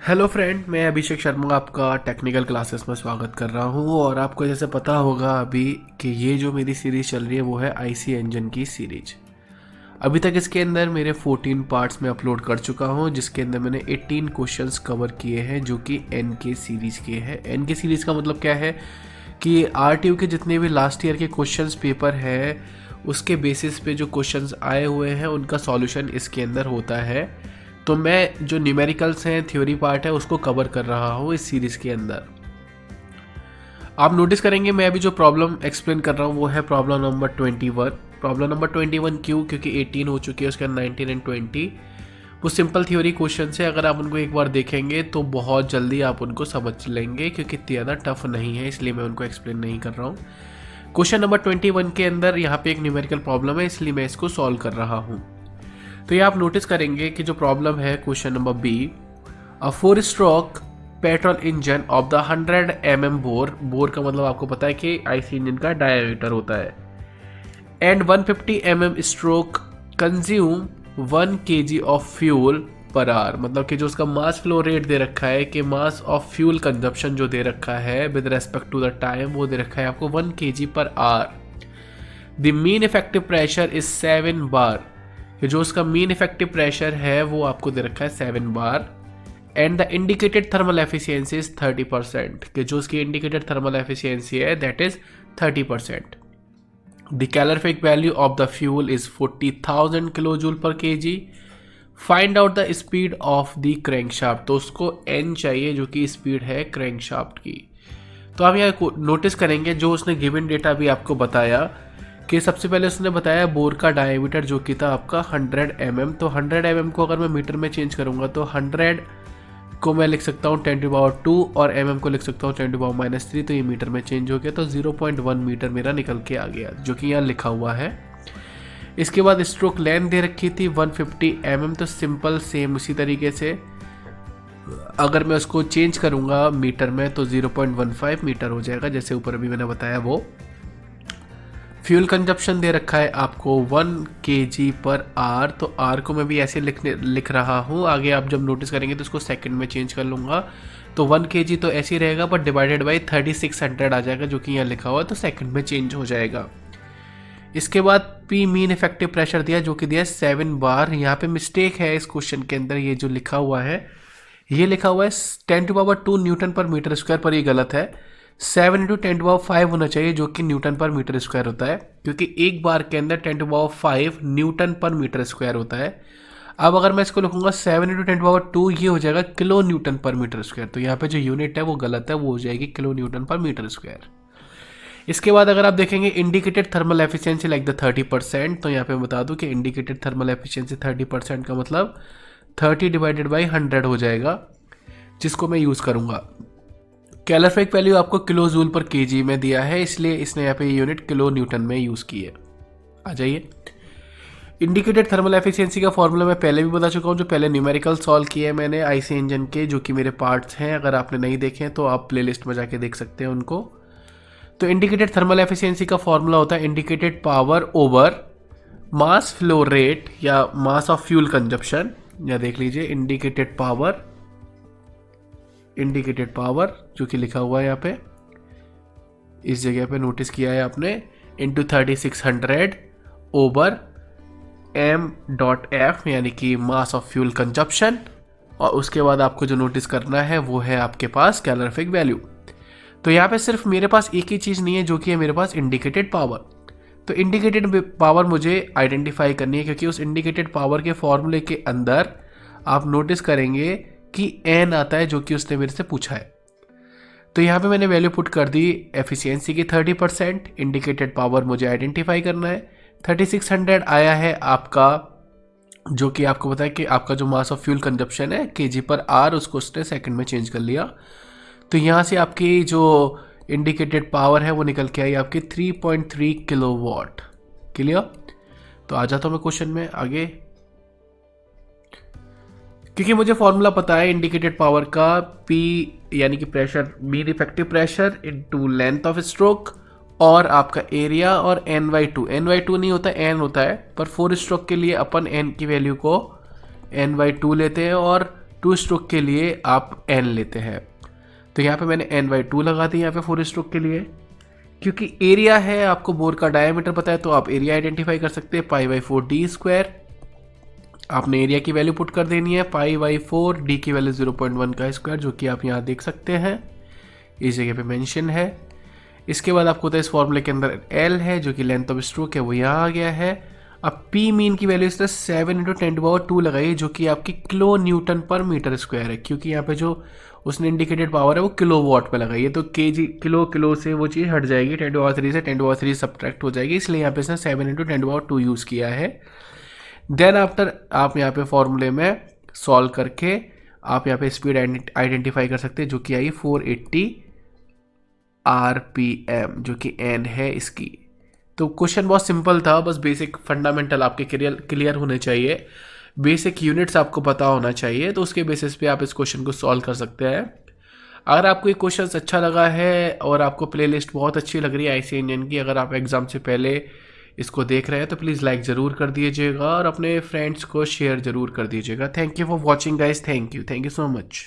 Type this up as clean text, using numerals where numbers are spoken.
Hello friend, मैं अभिषेक शर्मा आपका technical classes में स्वागत कर रहा हूँ। और आपको जैसे पता होगा अभी कि ये जो मेरी सीरीज़ चल रही है वो है आईसी इंजन की सीरीज। अभी तक इसके अंदर मेरे 14 पार्ट्स में अपलोड कर चुका हूँ, जिसके अंदर मैंने 18 क्वेश्चंस कवर किए हैं जो कि एन के सीरीज़ के हैं। एन के सीरीज़ का मतलब क्या है कि आरटीयू के जितने भी लास्ट ईयर के क्वेश्चंस पेपर है उसके बेसिस पे जो क्वेश्चंस आए हुए हैं उनका सॉल्यूशन इसके अंदर होता है। तो मैं जो न्यूमेरिकल्स हैं, थ्योरी पार्ट है, उसको कवर कर रहा हूँ इस सीरीज़ के अंदर। आप नोटिस करेंगे मैं अभी जो प्रॉब्लम एक्सप्लेन कर रहा हूँ वो है प्रॉब्लम नंबर 21। प्रॉब्लम नंबर 21 क्यों? क्योंकि 18 हो चुकी है, उसके बाद 19 एंड 20 वो सिंपल थ्योरी क्वेश्चन है। अगर आप उनको एक बार देखेंगे तो बहुत जल्दी आप उनको समझ लेंगे, क्योंकि इतनी ज़्यादा टफ नहीं है, इसलिए मैं उनको एक्सप्लेन नहीं कर रहा हूँ। क्वेश्चन नंबर 21 के अंदर यहाँ पे एक न्यूमेरिकल प्रॉब्लम है, इसलिए मैं इसको सॉल्व कर रहा हूँ। तो ये आप नोटिस करेंगे कि जो प्रॉब्लम है question number B, a 4 stroke petrol engine of the 100 mm bore का मतलब आपको पता है कि आईसी इंजन का डायमीटर होता है, and 150 mm stroke consume 1 kg of fuel per hour. मतलब कि जो उसका मास फ्लो रेट दे रखा है कि मास ऑफ फ्यूल कंजप्शन जो दे रखा है with respect to the time वो दे रखा है आपको 1 kg per hour. The mean effective pressure is 7 bar, कि जो उसका मीन इफेक्टिव प्रेशर है वो आपको दे रखा है 7 बार। And the indicated thermal efficiency is 30%, कि जो उसकी इंडिकेटेड थर्मल एफिशिएंसी है that is 30%। The calorific value of the fuel is 40,000 kilo joule per KG. Find out the speed of the crankshaft, तो उसको एन चाहिए जो कि स्पीड है क्रैंकशाफ्ट की। तो आप यहाँ नोटिस करेंगे जो उसने गिवन डेटा भी आपको बताया कि सबसे पहले उसने बताया बोर का डायमीटर जो कि था आपका 100 mm। तो 100 mm को अगर मैं मीटर में चेंज करूंगा तो 100 को मैं लिख सकता हूँ 10⁻², और mm को लिख सकता हूँ 10⁻³ तो ये मीटर में चेंज हो गया, तो 0.1 मीटर मेरा निकल के आ गया जो कि यहाँ लिखा हुआ है। इसके बाद स्ट्रोक लेंथ दे रखी थी 150 mm, तो सिंपल सेम उसी तरीके से अगर मैं उसको चेंज करूँगा मीटर में तो 0.15 मीटर हो जाएगा, जैसे ऊपर अभी मैंने बताया वो। फ्यूल कंजप्शन दे रखा है आपको 1 kg पर आर, तो आर को मैं भी ऐसे लिख रहा हूँ। आगे आप जब नोटिस करेंगे तो उसको सेकंड में चेंज कर लूँगा, तो 1 kg तो ऐसे ही रहेगा बट डिवाइडेड बाई 3600 आ जाएगा जो कि यहाँ लिखा हुआ है, तो सेकंड में चेंज हो जाएगा। इसके बाद पी मीन इफेक्टिव प्रेशर दिया जो कि दिया 7 बार। यहाँ पे मिस्टेक है इस क्वेश्चन के अंदर, ये जो लिखा हुआ है ये लिखा हुआ है 10⁻² न्यूटन पर मीटर स्क्वायर, पर ये गलत है। 7 × 10⁻5 होना चाहिए जो कि न्यूटन पर मीटर स्क्वायर होता है, क्योंकि एक बार के अंदर 10⁻5 न्यूटन पर मीटर स्क्वायर होता है। अब अगर मैं इसको लिखूंगा 7 × 10⁻², ये हो जाएगा किलो न्यूटन पर मीटर स्क्वायर। तो यहाँ पे जो यूनिट है वो गलत है, वो हो जाएगी किलो न्यूटन पर मीटर स्क्वायर। इसके बाद अगर आप देखेंगे indicated thermal efficiency like the 30%, तो यहाँ पे बता दूं कि इंडिकेटेड थर्मल एफिशिएंसी 30% का मतलब 30 डिवाइडेड बाई 100 हो जाएगा, जिसको मैं यूज़ करूँगा। कैलोरीफिक वैल्यू आपको किलो जूल पर केजी में दिया है, इसलिए इसने यहाँ पे यूनिट किलो न्यूटन में यूज़ की है। आ जाइए, इंडिकेटेड थर्मल एफिशिएंसी का फॉर्मूला मैं पहले भी बता चुका हूँ, जो पहले न्यूमेरिकल सॉल्व किए हैं मैंने आईसी इंजन के, जो कि मेरे पार्ट्स हैं। अगर आपने नहीं देखे हैं तो आप प्लेलिस्ट में जाके देख सकते हैं उनको। तो इंडिकेटेड थर्मल एफिशिएंसी का फॉर्मूला होता है indicated power over mass flow rate या मास ऑफ फ्यूल कंजप्शन। या देख लीजिए इंडिकेटेड पावर जो कि लिखा हुआ है यहाँ पे, इस जगह पे नोटिस किया है आपने, इंटू 3600 ओवर m.f यानी कि मास ऑफ फ्यूल कंजप्शन। और उसके बाद आपको जो नोटिस करना है वो है आपके पास कैलोरीफिक वैल्यू। तो यहाँ पे सिर्फ मेरे पास एक ही चीज़ नहीं है जो कि है मेरे पास इंडिकेटेड पावर। तो इंडिकेटेड पावर मुझे आइडेंटिफाई करनी है, क्योंकि उस इंडिकेटेड पावर के फॉर्मूले के अंदर आप नोटिस करेंगे कि एन आता है जो कि उसने मेरे से पूछा है। तो यहाँ पे मैंने वैल्यू पुट कर दी एफिशिएंसी की 30%, इंडिकेटेड पावर मुझे आइडेंटिफाई करना है। 3600 आया है आपका, जो कि आपको पता है कि आपका जो मास ऑफ फ्यूल कंजप्शन है केजी पर आर, उसको उसने सेकंड में चेंज कर लिया। तो यहाँ से आपकी जो इंडिकेटेड पावर है वो निकल के आई आपकी 3.3 किलोवाट। क्लियर? तो आ जाता हूँ मैं क्वेश्चन में आगे, क्योंकि मुझे फॉर्मूला पता है इंडिकेटेड पावर का, P यानी कि pressure, mean effective pressure into length of stroke, और आपका एरिया, और n/2 नहीं होता n होता है, पर 4 स्ट्रोक के लिए अपन n की वैल्यू को n/2 लेते हैं और 2 स्ट्रोक के लिए आप n लेते हैं। तो यहाँ पे मैंने n/2 लगा दी यहाँ पे 4 स्ट्रोक के लिए। क्योंकि एरिया है, आपको बोर का डायमीटर पता है, तो आप एरिया आइडेंटिफाई कर सकते हैं, π/4d²। आपने एरिया की वैल्यू पुट कर देनी है, π/4, डी की वैल्यू 0.1 का स्क्वायर, जो कि आप यहाँ देख सकते हैं, इस जगह पे मेंशन है। इसके बाद आपको होता है इस फॉर्मूले के अंदर L है जो कि लेंथ ऑफ स्ट्रोक है, वो यहाँ आ गया है। अब P मीन की वैल्यू इस तरह 7 × 10⁻² लगाइए, जो कि आपकी किलो न्यूटन पर मीटर स्क्वायर है, क्योंकि यहाँ पे जो उसने इंडिकेटेड पावर है वो किलो वॉट पे लगाई है, तो केजी किलो से वो चीज़ हट जाएगी, 10⁻³ से 10⁻³ सब्ट्रैक्ट हो जाएगी, इसलिए यहाँ पे इसने 7 × 10⁻² यूज़ किया है। देन आफ्टर आप यहाँ पे फॉर्मूले में सॉल्व करके आप यहाँ पे स्पीड आइडेंटिफाई कर सकते हैं, जो कि आई 480 RPM, जो कि एन है इसकी। तो क्वेश्चन बहुत सिंपल था, बस बेसिक फंडामेंटल आपके क्लियर होने चाहिए, बेसिक यूनिट्स आपको पता होना चाहिए, तो उसके बेसिस पे आप इस क्वेश्चन को सॉल्व कर सकते हैं। अगर आपको ये क्वेश्चन अच्छा लगा है और आपको प्लेलिस्ट बहुत अच्छी लग रही है आईसी इंजन की, अगर आप एग्ज़ाम से पहले इसको देख रहे हैं तो प्लीज़ लाइक ज़रूर कर दीजिएगा और अपने फ्रेंड्स को शेयर ज़रूर कर दीजिएगा। Thank you for watching guys, thank you so much.